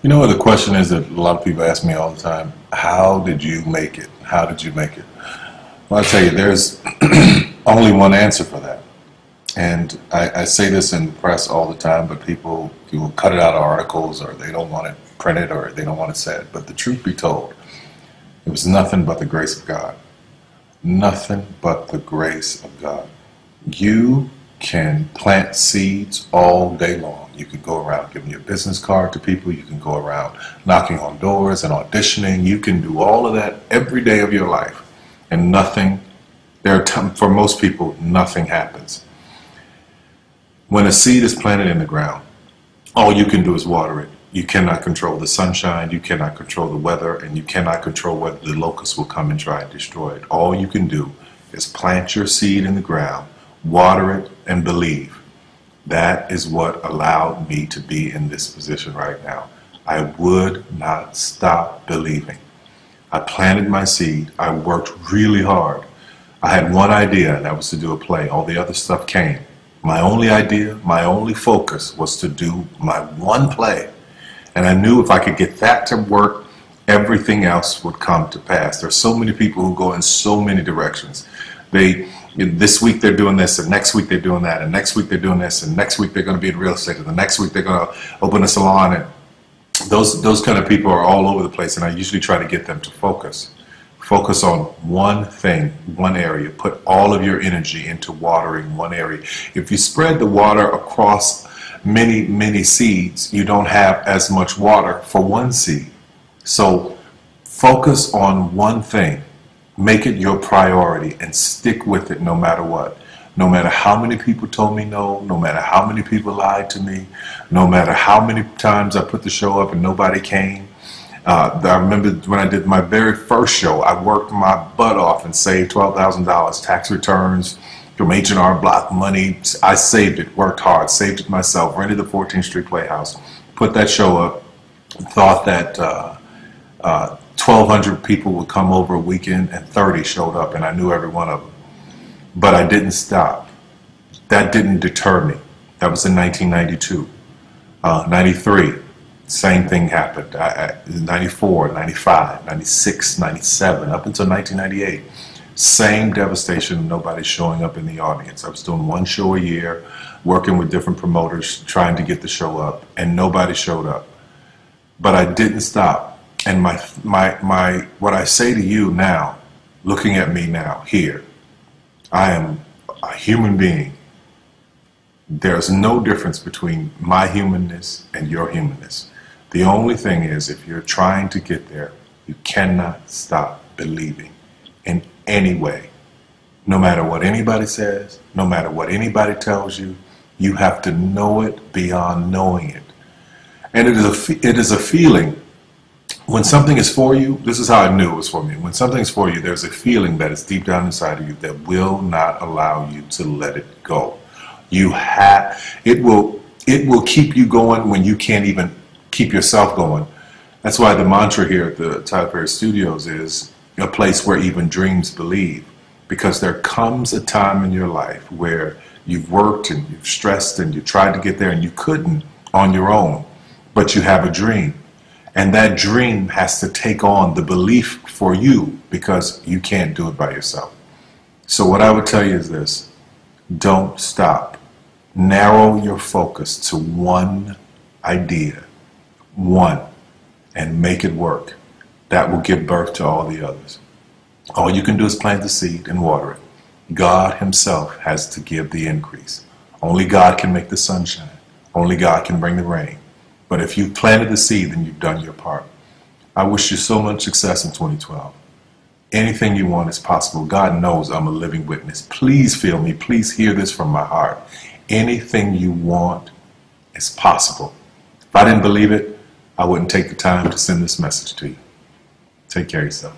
You know what the question is that a lot of people ask me all the time? How did you make it? How did you make it? Well, I tell you, there's only one answer for that. And I say this in the press all the time, but people cut it out of articles, or they don't want it printed, or they don't want it said. But the truth be told, it was nothing but the grace of God. Nothing but the grace of God. You can plant seeds all day long. You can go around giving your business card to people. You can go around knocking on doors and auditioning. You can do all of that every day of your life. And nothing, for most people, nothing happens. When a seed is planted in the ground, all you can do is water it. You cannot control the sunshine, you cannot control the weather, and you cannot control whether the locusts will come and try and destroy it. All you can do is plant your seed in the ground, water it, and believe. That is what allowed me to be in this position right now. I would not stop believing. I planted my seed. I worked really hard. I had one idea, and that was to do a play. All the other stuff came. My only idea, my only focus was to do my one play. And I knew if I could get that to work, everything else would come to pass. There's so many people who go in so many directions. This week they're doing this, and next week they're doing that, and next week they're doing this, and next week they're going to be in real estate, and the next week they're going to open a salon. And those kind of people are all over the place, and I usually try to get them to focus. Focus on one thing, one area. Put all of your energy into watering one area. If you spread the water across many, many seeds, you don't have as much water for one seed. So focus on one thing. Make it your priority and stick with it no matter what. No matter how many people told me no, no matter how many people lied to me, no matter how many times I put the show up and nobody came. I remember when I did my very first show, I worked my butt off and saved $12,000 tax returns from H&R Block money. I saved it, worked hard, saved it myself, rented the 14th Street Playhouse, put that show up, thought that 1,200 people would come over a weekend, and 30 showed up, and I knew every one of them. But I didn't stop. That didn't deter me. That was in 1992. 93. Same thing happened. 94, 95, 96, 97, up until 1998. Same devastation, nobody showing up in the audience. I was doing one show a year, working with different promoters, trying to get the show up, and nobody showed up. But I didn't stop. And what I say to you now, looking at me now, here, I am a human being. There's no difference between my humanness and your humanness. The only thing is, if you're trying to get there, you cannot stop believing in any way. No matter what anybody says, no matter what anybody tells you, you have to know it beyond knowing it. And it is a feeling. When something is for you, this is how I knew it was for me. When something is for you, there's a feeling that is deep down inside of you that will not allow you to let it go. It will keep you going when you can't even keep yourself going. That's why the mantra here at the Tyler Perry Studios is a place where even dreams believe. Because there comes a time in your life where you've worked and you've stressed and you tried to get there and you couldn't on your own, but you have a dream. And that dream has to take on the belief for you because you can't do it by yourself. So what I would tell you is this: don't stop. Narrow your focus to one idea, one, and make it work. That will give birth to all the others. All you can do is plant the seed and water it. God himself has to give the increase. Only God can make the sunshine. Only God can bring the rain. But if you've planted the seed, then you've done your part. I wish you so much success in 2012. Anything you want is possible. God knows I'm a living witness. Please feel me. Please hear this from my heart. Anything you want is possible. If I didn't believe it, I wouldn't take the time to send this message to you. Take care of yourself.